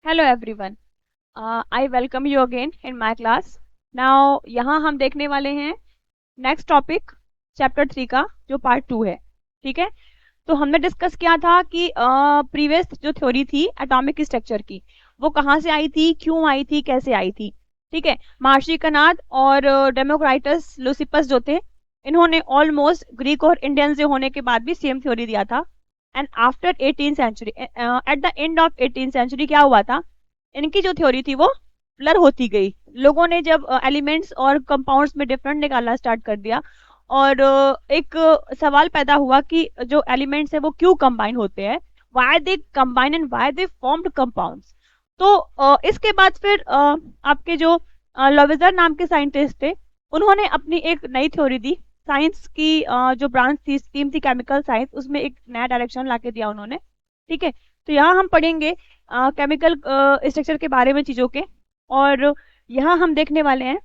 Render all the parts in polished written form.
Hello everyone. I welcome you again in my class. Now यहाँ हम देखने वाले हैं नेक्स्ट टॉपिक चैप्टर 3 का जो पार्ट 2 है. ठीक है. तो हमने डिस्कस किया था कि प्रीवियस जो थ्योरी थी एटॉमिक स्ट्रक्चर की वो कहाँ से आई थी, क्यों आई थी, कैसे आई थी. ठीक है. महर्षि कनाद और डेमोक्राइटस लुसिपस जो थे इन्होंने ऑलमोस्ट ग्रीक और इंडियन से होने के बाद भी सेम थ्योरी दिया था. And after 18th century, at the end of 18th century क्या हुआ था, इनकी जो थ्योरी थी वो ब्लर होती गई. लोगों ने जब एलिमेंट्स और कंपाउंड्स में डिफरेंट निकालना स्टार्ट कर दिया और एक सवाल पैदा हुआ कि जो एलिमेंट्स है वो क्यों कंबाइन होते हैं, why they combine and why they formed compounds. तो इसके बाद फिर आपके जो लॉवेजर नाम के साइंटिस्ट थे उन्होंने अपनी एक नई थ्योरी दी. साइंस की जो ब्रांच थी, स्ट्रीम थी केमिकल साइंस, उसमें एक नया डायरेक्शन लाके दिया उन्होंने. ठीक है. तो यहाँ हम पढ़ेंगे केमिकल स्ट्रक्चर के बारे में चीज़ों के. और यहाँ हम देखने वाले हैं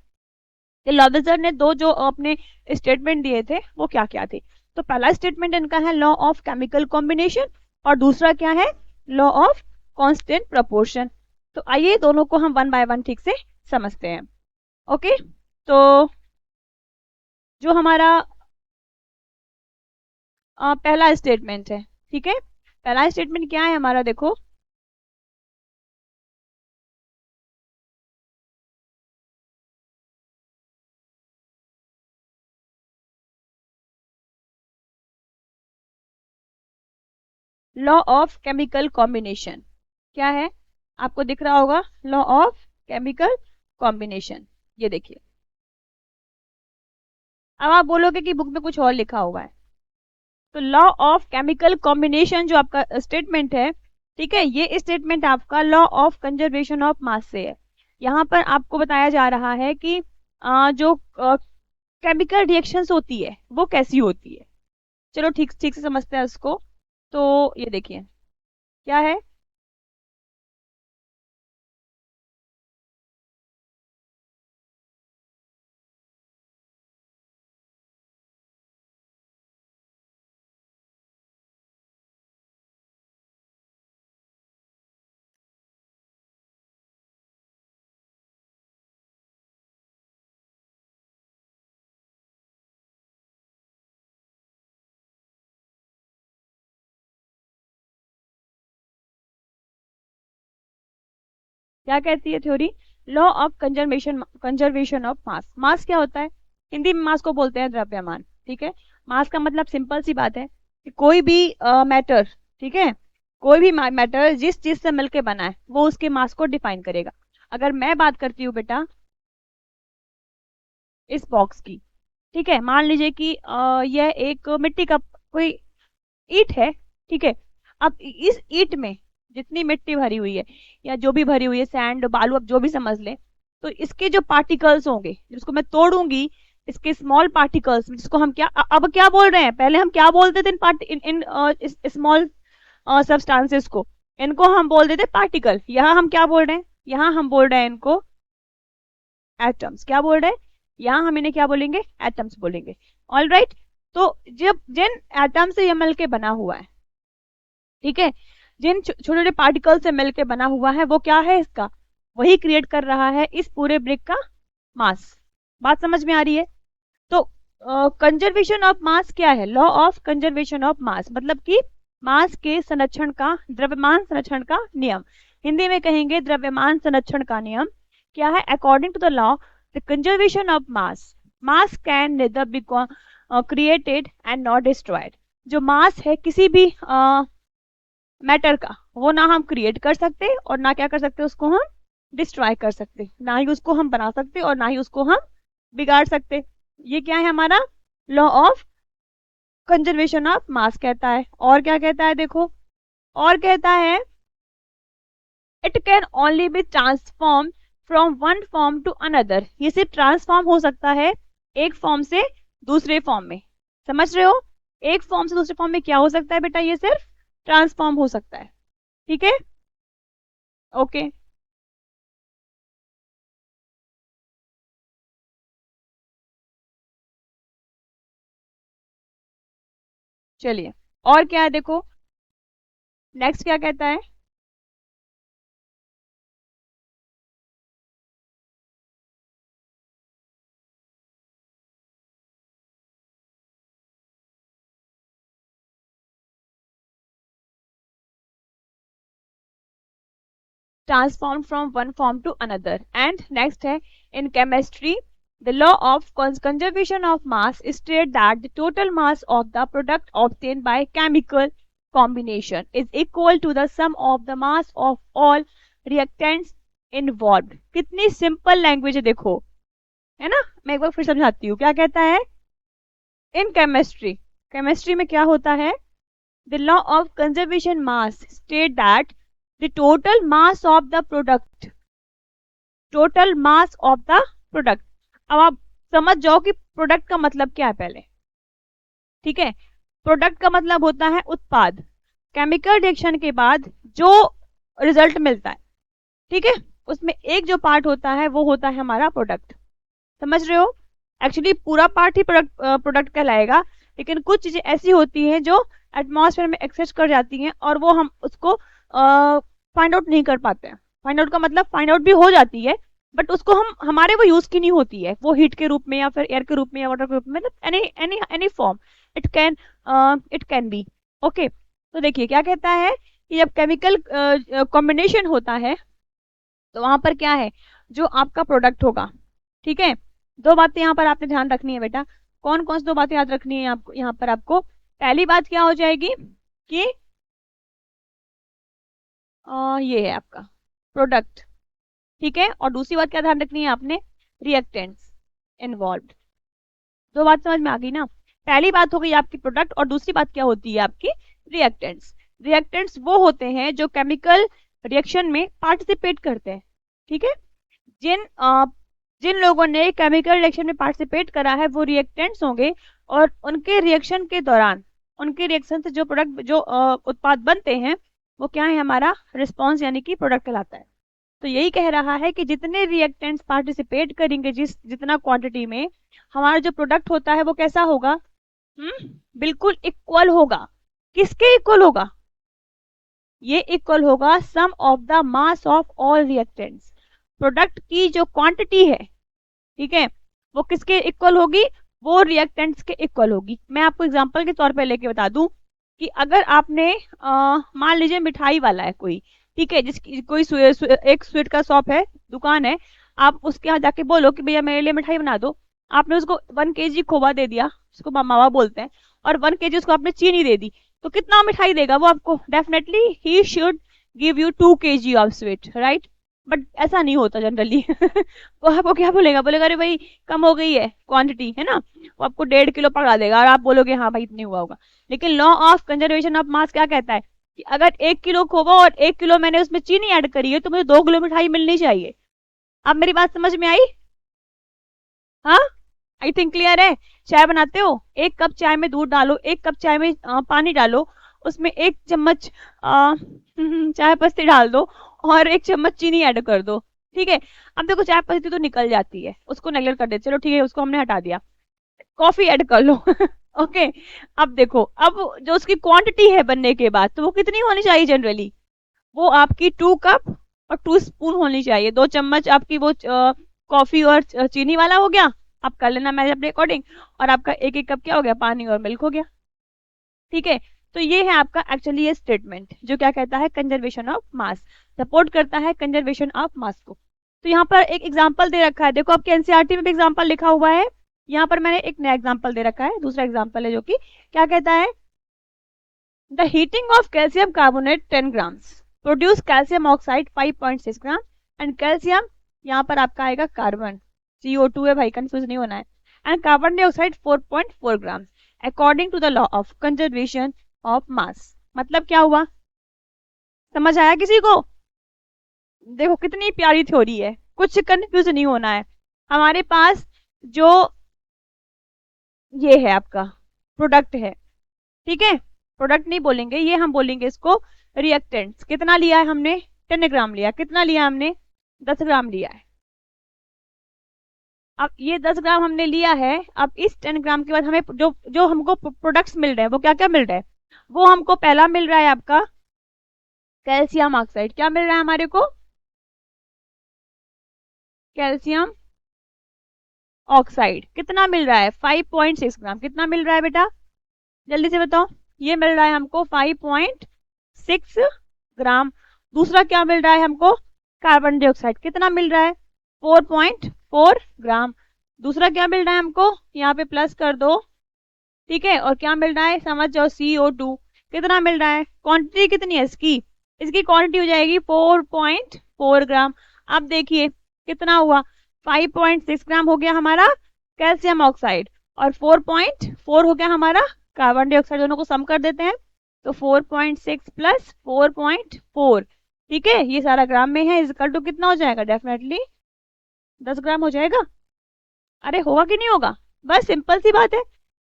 कि लॉवेजर ने दो जो अपने स्टेटमेंट दिए थे वो क्या क्या थे. तो पहला स्टेटमेंट इनका है लॉ ऑफ केमिकल कॉम्बिनेशन और दूसरा क्या है, लॉ ऑफ कांस्टेंट प्रोपोर्शन. तो आइए दोनों को हम वन बाय वन ठीक से समझते हैं. ओके. तो जो हमारा पहला स्टेटमेंट है, ठीक है, पहला स्टेटमेंट क्या है हमारा, देखो. लॉ ऑफ केमिकल कॉम्बिनेशन क्या है, आपको दिख रहा होगा, लॉ ऑफ केमिकल कॉम्बिनेशन. ये देखिए. अब आप बोलोगे कि बुक में कुछ और लिखा हुआ है. तो लॉ ऑफ केमिकल कॉम्बिनेशन जो आपका स्टेटमेंट है, ठीक है, ये स्टेटमेंट आपका लॉ ऑफ कंजर्वेशन ऑफ मास से है. यहाँ पर आपको बताया जा रहा है कि जो केमिकल रिएक्शंस होती है वो कैसी होती है. चलो ठीक ठीक से समझते हैं उसको. तो ये देखिए क्या है. क्या कहती है theory, law of conservation conservation of mass. Mass क्या होता है, हिंदी में मास को बोलते हैं द्रव्यमान. ठीक है. मास का मतलब सिंपल सी बात है कि कोई भी मैटर, ठीक है, कोई भी मैटर जिस चीज से मिलके बना है वो उसके मास को डिफाइन करेगा. अगर मैं बात करती हूँ बेटा इस बॉक्स की, ठीक है, मान लीजिए कि यह एक मिट्टी का कोई ईंट है. ठीक है. अब इस ईंट में जितनी मिट्टी भरी हुई है या जो भी भरी हुई है, सैंड बालू, अब जो भी समझ ले, तो इसके जो पार्टिकल्स होंगे जिसको मैं तोड़ूंगी, इसके स्मॉल पार्टिकल्स जिसको हम क्या अब क्या बोल रहे हैं, पहले हम क्या बोलते थे in part in in small substances को, इनको हम बोल देते पार्टिकल. यहाँ हम क्या बोल रहे हैं, यहाँ हम बोल रहे हैं इनको एटम्स. क्या बोल रहे हैं, यहाँ हम इन्हें क्या बोलेंगे, एटम्स बोलेंगे. All right. तो जब जिन एटम से ये मिलके बना हुआ है, ठीक है, जिन छोटे छोटे पार्टिकल से मिलके बना हुआ है वो क्या है इसका, वही क्रिएट कर रहा है इस पूरे ब्रिक का मास. बात समझ में आ रही है. तो कंजर्वेशन ऑफ मास क्या है, law of conservation of mass मतलब कि मास के संरक्षण का, द्रव्यमान संरक्षण का नियम. हिंदी में कहेंगे द्रव्यमान संरक्षण का नियम. क्या है, according to the law the conservation of mass, mass can neither be created and not destroyed. जो मास है किसी भी मैटर का, वो ना हम क्रिएट कर सकते और ना क्या कर सकते, उसको हम डिस्ट्रॉय कर सकते, ना ही उसको हम बना सकते और ना ही उसको हम बिगाड़ सकते. ये क्या है हमारा लॉ ऑफ कंजर्वेशन ऑफ मास कहता है. और क्या कहता है देखो, और कहता है it can only be transform from one form to another. ये सिर्फ ट्रांसफॉर्म हो सकता है एक फॉर्म से दूसरे फॉर्म में. समझ रहे हो, एक फॉर्म से दूसरे फॉर्म में क्या हो सकता है बेटा, ये सिर्फ ट्रांसफॉर्म हो सकता है. ठीक है. ओके. चलिए और क्या है देखो, नेक्स्ट क्या कहता है, transformed from one form to another. And next है, in chemistry the law of conservation of mass states that the total mass of the product obtained by chemical combination is equal to the sum of the mass of all reactants involved. कितनी simple language है देखो, है ना। मैं एक बार फिर समझाती हूँ, क्या कहता है इन केमिस्ट्री, केमिस्ट्री में क्या होता है, the law of conservation mass state that the total mass of the product, total mass of the product. अब आप समझ जाओ कि प्रोडक्ट का मतलब क्या है पहले, ठीक है। प्रोडक्ट का मतलब होता है उत्पाद, केमिकल रिएक्शन के बाद जो रिजल्ट मिलता है, ठीक है, उसमें एक जो पार्ट होता है वो होता है हमारा प्रोडक्ट। समझ रहे हो, एक्चुअली पूरा पार्ट ही प्रोडक्ट कहलाएगा, लेकिन कुछ चीजें ऐसी होती हैं जो एटमॉस्फेयर में एक्सेस कर जाती हैं और वो हम उसको फाइंड आउट नहीं कर पाते हैं। फाइंड आउट का मतलब फाइंड आउट भी हो जाती है, बट उसको हम हमारे वो यूज की नहीं होती है, वो हीट के रूप में या फिर एयर के रूप में या वाटर के रूप में, मतलब any form it can be. Okay, तो देखिए क्या कहता है कि जब केमिकल कॉम्बिनेशन होता है तो वहां पर क्या है, जो आपका प्रोडक्ट होगा, ठीक है। दो बातें यहाँ पर आपने ध्यान रखनी है बेटा। कौन कौन सी दो बातें याद रखनी है आपको यहाँ पर? आपको पहली बात क्या हो जाएगी कि ये है आपका प्रोडक्ट, ठीक है। और दूसरी बात क्या ध्यान रखनी है आपने, रिएक्टेंट्स इन्वॉल्व्ड। दो बात समझ में आ गई ना। पहली बात हो गई आपकी प्रोडक्ट और दूसरी बात क्या होती है आपकी रिएक्टेंट्स। रिएक्टेंट्स वो होते हैं जो केमिकल रिएक्शन में पार्टिसिपेट करते हैं, ठीक है। जिन लोगों ने केमिकल रिएक्शन में पार्टिसिपेट करा है वो रिएक्टेंट्स होंगे, और उनके रिएक्शन के दौरान, उनके रिएक्शन से जो प्रोडक्ट जो उत्पाद बनते हैं वो क्या है, हमारा रिस्पॉन्स यानी कि प्रोडक्ट कहलाता है। तो यही कह रहा है कि जितने रिएक्टेंट्स पार्टिसिपेट करेंगे जितना क्वांटिटी में, हमारा जो प्रोडक्ट होता है वो कैसा होगा, बिल्कुल इक्वल होगा। किसके इक्वल होगा, ये इक्वल होगा sum of the mass of all reactants. Product की जो क्वांटिटी है, ठीक है, वो किसके इक्वल होगी, वो रिएक्टेंट्स के इक्वल होगी। मैं आपको एग्जांपल के तौर पे लेके बता दूं कि अगर आपने मान लीजिए मिठाई वाला है कोई, ठीक है, जिसकी कोई एक स्वीट का शॉप है, दुकान है, आप उसके यहाँ जाके बोलो कि भैया मेरे लिए मिठाई बना दो। आपने उसको 1 kg खोवा दे दिया, उसको मावा बोलते हैं, और 1 kg उसको आपने चीनी दे दी, तो कितना मिठाई देगा वो आपको? Definitely he should give you 2 kg of sweet, right. But ऐसा नहीं होता जनरली वो आपको क्या बोलेगा, बोलेगा अरे भाई कम हो गई है क्वांटिटी, है ना, वो आपको 1.5 किलो पकड़ा देगा और आप बोलोगे हाँ भाई इतने हुआ होगा। लेकिन लॉ ऑफ कंजर्वेशन ऑफ मास क्या कहता है कि अगर 1 किलो खोवा और 1 किलो मैंने उसमें चीनी ऐड करी है तो मुझे 2 किलो मिठाई मिलनी चाहिए। अब मेरी बात समझ में आई? हाँ, आई थिंक क्लियर है। चाय बनाते हो, 1 कप चाय में दूध डालो, 1 कप चाय में पानी डालो, उसमें 1 चम्मच चाय पत्ती डाल दो और 1 चम्मच चीनी ऐड कर दो, ठीक है। अब देखो चाय पत्ती तो निकल जाती है, उसको नेगलेक्ट कर देते, चलो ठीक है, उसको हमने हटा दिया। कॉफी ऐड कर लो ओके। अब देखो, अब जो उसकी क्वांटिटी है बनने के बाद, तो वो कितनी होनी चाहिए जनरली, वो आपकी 2 कप और 2 स्पून होनी चाहिए। 2 चम्मच आपकी वो कॉफी और चीनी वाला हो गया, आप कर लेना मैच अपने अकॉर्डिंग, और आपका 1-1 कप क्या हो गया, पानी और मिल्क हो गया, ठीक है। तो ये है आपका एक्चुअली ये स्टेटमेंट जो क्या कहता है, कंजर्वेशन ऑफ मास, सपोर्ट करता है कंजर्वेशन ऑफ मास को। तो यहाँ पर एक एग्जांपल दे रखा है, देखो आपके एनसीईआरटी में भी एग्जांपल लिखा हुआ है, यहाँ पर मैंने एक नया एग्जांपल दे रखा है, दूसरा एग्जांपल है जो कि क्या कहता है, the heating of calcium carbonate 10 grams produce calcium oxide 5.6 gram and calcium, यहाँ पर आपका आएगा कार्बन, CO2 है भाई, कंफ्यूज नहीं होना है, and carbon dioxide 4.4 gram according to the law of conservation of mass. मतलब क्या हुआ, समझ आया किसी को? देखो कितनी प्यारी थ्योरी है, कुछ कंफ्यूज नहीं होना है। हमारे पास जो ये है आपका प्रोडक्ट है, ठीक है, प्रोडक्ट नहीं बोलेंगे ये, हम बोलेंगे इसको रिएक्टेंट्स। कितना लिया है हमने, 10 ग्राम लिया। कितना लिया हमने, 10 ग्राम लिया है। अब ये 10 ग्राम हमने लिया है, अब इस 10 ग्राम के बाद हमें जो जो हमको प्रोडक्ट्स मिल रहे हैं वो क्या क्या मिल रहा है, वो हमको पहला मिल रहा है आपका कैल्शियम ऑक्साइड। क्या मिल रहा है हमारे को, कैल्शियम ऑक्साइड। कितना मिल रहा है, 5.6 ग्राम। कितना मिल रहा है बेटा, जल्दी से बताओ, ये मिल रहा है हमको 5.6 ग्राम। दूसरा क्या मिल रहा है हमको, कार्बन डाइऑक्साइड कितना मिल रहा है 4.4 ग्राम। दूसरा क्या मिल रहा है हमको, यहाँ पे प्लस कर दो, ठीक है। और क्या मिल रहा है समझ जाओ, CO2 कितना मिल रहा है, क्वांटिटी कितनी है इसकी, इसकी क्वांटिटी हो जाएगी 4.4 ग्राम। अब देखिए कितना हुआ, 5.6 ग्राम हो गया हमारा कैल्शियम ऑक्साइड और 4.4 हो गया हमारा कार्बन डाइऑक्साइड। दोनों को सम कर देते हैं तो 4.6 प्लस 4.4, ठीक है, ये सारा ग्राम में है, इक्वल टू कितना हो जाएगा, डेफिनेटली 10 ग्राम हो जाएगा। अरे होगा कि नहीं होगा, बस सिंपल सी बात है।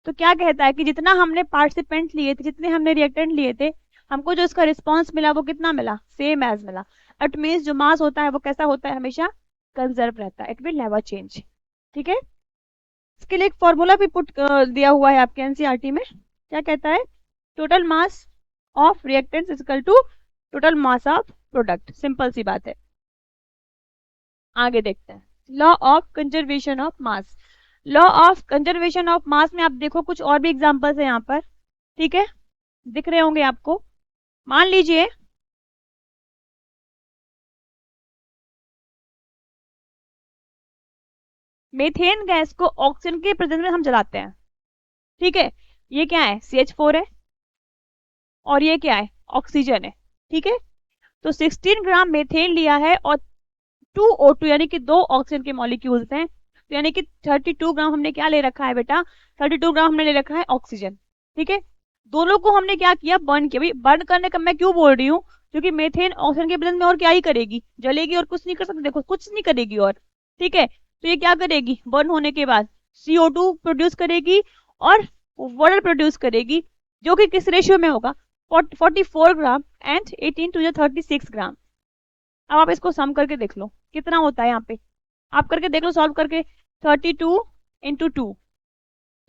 तो क्या कहता है कि जितना हमने पार्टिसिपेंट लिए थे, जितने हमने रिएक्टेंट लिए थे, हमको जो इसका रिस्पांस मिला वो कितना मिला, सेम एज मिला। इट मीन्स जो मास होता है वो कैसा होता है, हमेशा कंजर्व रहता है, इट विल नेवर चेंज, ठीक है। इसके लिए एक फॉर्मूला भी पुट दिया हुआ है आपके एनसीईआरटी में, क्या कहता है, total mass of reactants is equal to total mass of product, simple सी बात है। आगे देखते हैं law of conservation of mass. Law of conservation of mass में आप देखो कुछ और भी एग्जांपल्स है यहाँ पर, ठीक है, दिख रहे होंगे आपको। मान लीजिए मीथेन गैस को ऑक्सीजन के प्रेजेंस में हम जलाते हैं, ठीक है, ये क्या है CH4 है और ये क्या है ऑक्सीजन है, ठीक है। तो 16 ग्राम मीथेन लिया है और 2 O2 यानी कि 2 ऑक्सीजन के मॉलिक्यूल्स हैं, तो यानी कि 32 ग्राम हमने क्या ले रखा है बेटा, 32 ग्राम हमने ले रखा है ऑक्सीजन, ठीक है। दोनों को हमने क्या किया, बर्न किया। भाई बर्न करने का मैं क्यों बोल रही हूँ, क्योंकि मीथेन ऑक्सीजन के प्रेजेंस में और क्या ही करेगी, जलेगी और कुछ नहीं कर सकती, देखो कुछ नहीं करेगी और, ठीक है। तो ये क्या करेगी, बर्न होने के बाद CO2 प्रोड्यूस करेगी और वाटर प्रोड्यूस करेगी, जो कि किस रेशियो में होगा, 44 ग्राम एंड 18 to 36 ग्राम। अब आप इसको सम करके देख लो कितना होता है, यहाँ पे आप करके देख लो, सॉल्व करके, 32 इंटू 2,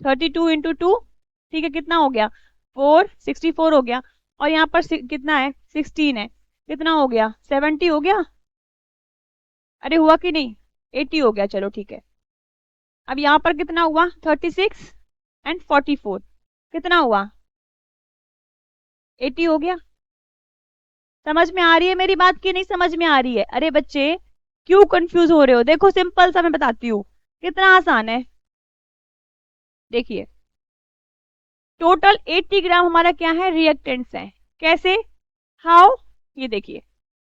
32 इंटू 2, ठीक है, कितना हो गया 464 हो गया, और यहाँ पर कितना है 16 है, कितना हो गया 70 हो गया, अरे हुआ कि नहीं 80 हो गया, चलो ठीक है। अब यहाँ पर कितना हुआ 36 एंड 44, कितना हुआ 80 हो गया। समझ में आ रही है मेरी बात की नहीं समझ में आ रही है, अरे बच्चे क्यों कंफ्यूज हो रहे हो, देखो सिंपल सा मैं बताती हूँ, कितना आसान है। देखिए टोटल 80 ग्राम हमारा क्या है, रिएक्टेंट्स है, कैसे, हाउ, ये देखिए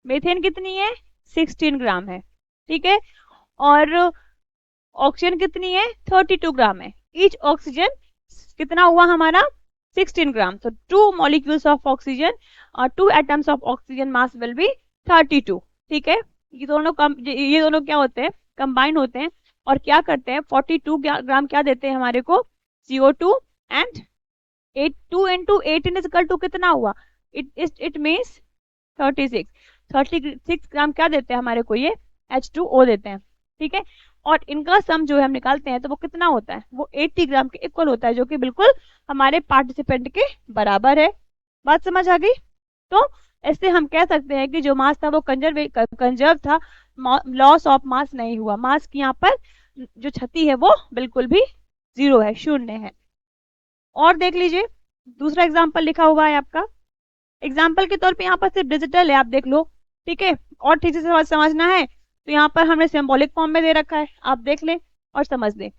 मीथेन कितनी है 16 ग्राम है, ठीक है, और ऑक्सीजन कितनी है 32 ग्राम है, ईच ऑक्सीजन कितना हुआ हमारा 16 ग्राम, तो 2 मॉलिक्यूल्स ऑफ ऑक्सीजन और 2 atoms of oxygen mass will be 32, ठीक है। ये दोनों क्या होते हैं, कंबाइन होते हैं और क्या करते हैं, 42 ग्राम क्या देते हैं हमारे को, CO2 and 2 into 18 is equal to कितना हुआ, इट मीन्स 36 ग्राम क्या देते हैं हमारे को, ये H2O देते हैं, ठीक है। और इनका सम जो है हम निकालते हैं तो वो कितना होता है, वो 80 ग्राम के इक्वल होता है, जो कि बिल्कुल हमारे पार्टिसिपेंट के बराबर है। बात समझ आ गई। तो ऐसे हम कह सकते हैं कि जो मास था वो कंजर्व था, लॉस ऑफ मास नहीं हुआ, मास की यहाँ पर जो क्षति है वो बिल्कुल भी 0 है, शून्य है। और देख लीजिए दूसरा एग्जाम्पल लिखा हुआ है आपका, एग्जाम्पल के तौर पे यहाँ पर सिर्फ डिजिटल है, आप देख लो, ठीक है, और ठीक से समझना है तो यहाँ पर हमने सिंबॉलिक फॉर्म में दे रखा है, आप देख लें और समझ लें।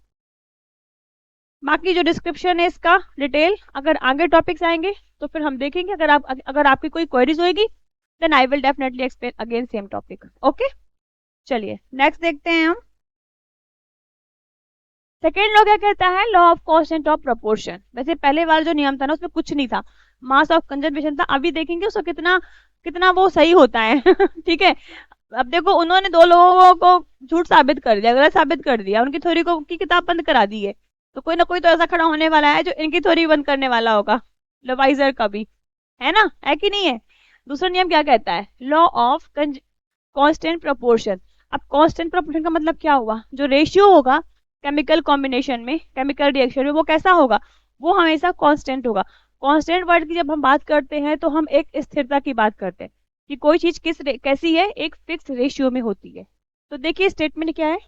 बाकी जो डिस्क्रिप्शन है इसका डिटेल अगर आगे टॉपिक्स आएंगे तो फिर हम देखेंगे, अगर आपकी कोई क्वेरीज होगी then I will definitely explain again same topic, okay. चलिए नेक्स्ट देखते हैं हम। सेकेंड लॉ क्या कहता है, law of constant of proportion. वैसे पहले वाला जो नियम था ना उसमें कुछ नहीं था, मास ऑफ कंजर्वेशन था, अभी देखेंगे उसका कितना कितना वो सही होता है ठीक है। अब देखो उन्होंने 2 लोगों को झूठ साबित कर दिया, गलत साबित कर दिया, उनकी थ्योरी को की किताब बंद करा दी है, तो कोई ना कोई तो ऐसा खड़ा होने वाला है जो इनकी थ्योरी बंद करने वाला होगा, लवाइजर का भी, है ना, है कि नहीं है। दूसरा नियम क्या कहता है, लॉ ऑफ कांस्टेंट प्रोपोर्शन। अब कांस्टेंट प्रोपोर्शन का मतलब क्या हुआ, जो रेशियो होगा केमिकल कॉम्बिनेशन में, केमिकल रिएक्शन में, वो कैसा होगा, वो हमेशा कांस्टेंट होगा। कांस्टेंट वर्ड की जब हम बात करते हैं तो हम एक स्थिरता की बात करते हैं कि कोई चीज कैसी है, एक फिक्स रेशियो में होती है। तो देखिए स्टेटमेंट क्या है,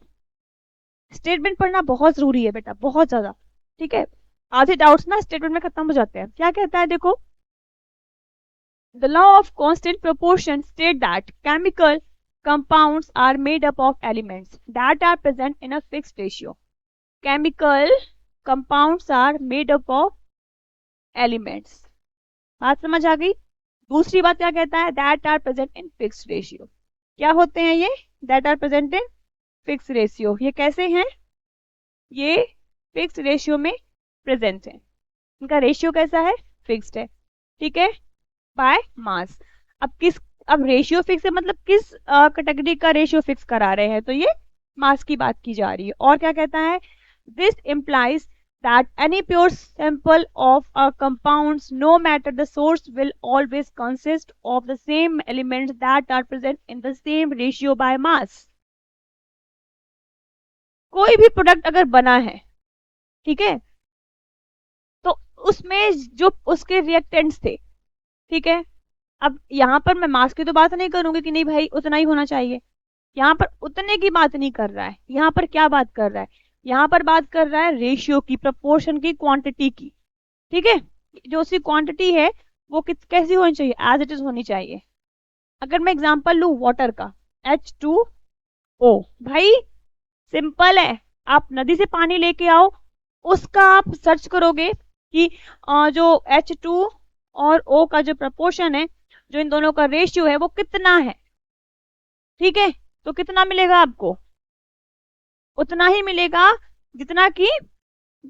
स्टेटमेंट पढ़ना बहुत जरूरी है बेटा, बहुत ज्यादा, ठीक है, आधे डाउट्स ना स्टेटमेंट में खत्म हो जाते हैं। क्या कहता है देखो, the law of constant proportion state that chemical compounds are made up of elements that are present in a fixed ratio. Chemical compounds are made up of elements. बात समझ आ गई? दूसरी बात क्या कहता है? That are present in fixed ratio. क्या होते हैं ये? That are present in fixed ratio. ये कैसे हैं? ये fixed ratio में present है. इनका रेशियो कैसा है? फिक्स्ड है. ठीक है, बाय मास. अब रेशियो फिक्स है, मतलब किस कैटेगरी का रेशियो फिक्स करा रहे हैं? तो ये मास की बात की जा रही है. और क्या कहता है? This implies that any pure sample of a compounds, no matter the source, will always consist of the same elements that are present in the same ratio by mass. कोई भी प्रोडक्ट अगर बना है, ठीक है, तो उसमें जो उसके रिएक्टेंट्स थे, ठीक है, अब यहाँ पर मैं मास की तो बात नहीं करूंगी कि नहीं भाई उतना ही होना चाहिए. यहाँ पर उतने की बात नहीं कर रहा है. यहाँ पर क्या बात कर रहा है? यहाँ पर बात कर रहा है रेशियो की, प्रपोर्शन की, क्वांटिटी की. ठीक है, जो उसकी क्वांटिटी है वो कैसी होनी चाहिए? एज इट इज होनी चाहिए. अगर मैं एग्जांपल लूं वाटर का, H2O, भाई सिंपल है. आप नदी से पानी लेके आओ, उसका आप सर्च करोगे कि जो H2 और O का जो प्रपोर्शन है, जो इन दोनों का रेशियो है, वो कितना है. ठीक है, तो कितना मिलेगा आपको? उतना ही मिलेगा जितना कि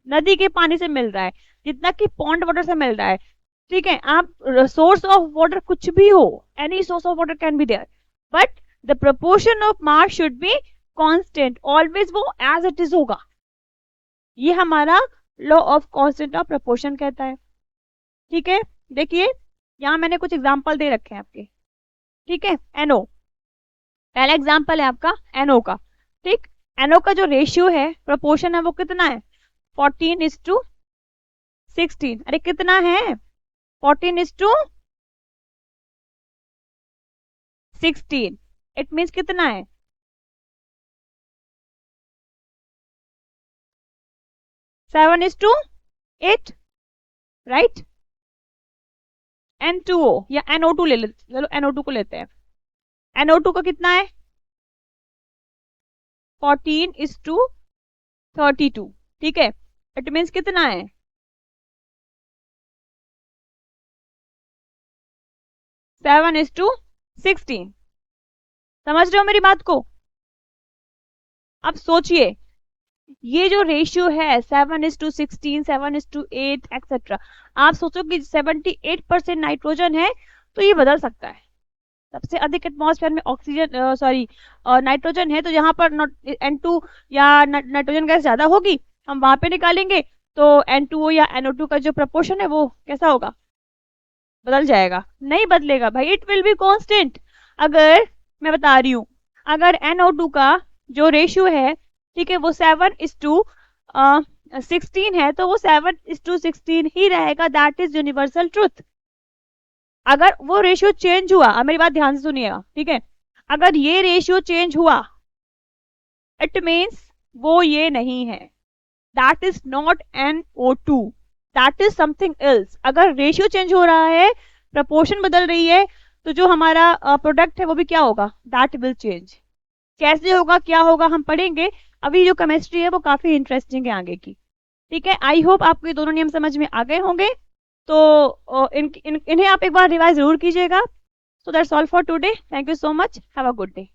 नदी के पानी से मिल रहा है, जितना कि पॉन्ड वाटर से मिल रहा है. ठीक है, आप सोर्स ऑफ वाटर कुछ भी हो, any source of water can be there, but the proportion of mass should be constant, always वो एज इट इज होगा. ये हमारा law of constant of proportion कहता है. ठीक है, देखिए यहाँ मैंने कुछ एग्जांपल दे रखे हैं आपके. ठीक है, NO पहला एग्जांपल है आपका NO का. ठीक, NO का जो रेशियो है, प्रपोर्शन है, वो कितना है? 14:16. अरे कितना है? 14:16. इट मीन्स कितना है? 7:8, राइट. N2O या NO2 ले लेते, चलो NO2 को लेते हैं. NO2 का कितना है? 14:32. ठीक है, इट मीन्स कितना है? 7:16. समझ रहे हो मेरी बात को? अब सोचिए, ये जो रेशियो है 7:16, 7:8 एक्सेट्रा, आप सोचो कि 78% नाइट्रोजन है, तो ये बदल सकता है. सबसे अधिक एटमॉस्फेयर में ऑक्सीजन नाइट्रोजन है, तो यहाँ पर N2 या नाइट्रोजन गैस ज्यादा होगी, हम वहां पे निकालेंगे, तो N2O या NO2 का जो प्रपोर्शन है वो कैसा होगा? बदल जाएगा? नहीं बदलेगा भाई, इट विल बी कांस्टेंट. अगर मैं बता रही हूँ, अगर NO2 का जो रेशियो है, ठीक है, वो 7:16 है, तो वो 7:16 ही रहेगा. That is universal truth. अगर वो रेशियो चेंज हुआ, अब मेरी बात ध्यान से सुनिएगा, ठीक है, अगर ये रेशियो चेंज हुआ, इट मीन्स वो ये नहीं है. That is not NO2, that is something else. अगर रेशियो चेंज हो रहा है, प्रपोर्शन बदल रही है, तो जो हमारा प्रोडक्ट है वो भी क्या होगा? That will change. कैसे होगा, क्या होगा, हम पढ़ेंगे. अभी जो केमिस्ट्री है वो काफी इंटरेस्टिंग है आगे की. ठीक है, आई होप आपको ये दोनों नियम समझ में आ गए होंगे. तो इन्हें आप एक बार रिवाइज जरूर कीजिएगा. So that's all for today. Thank you so much. Have a good day.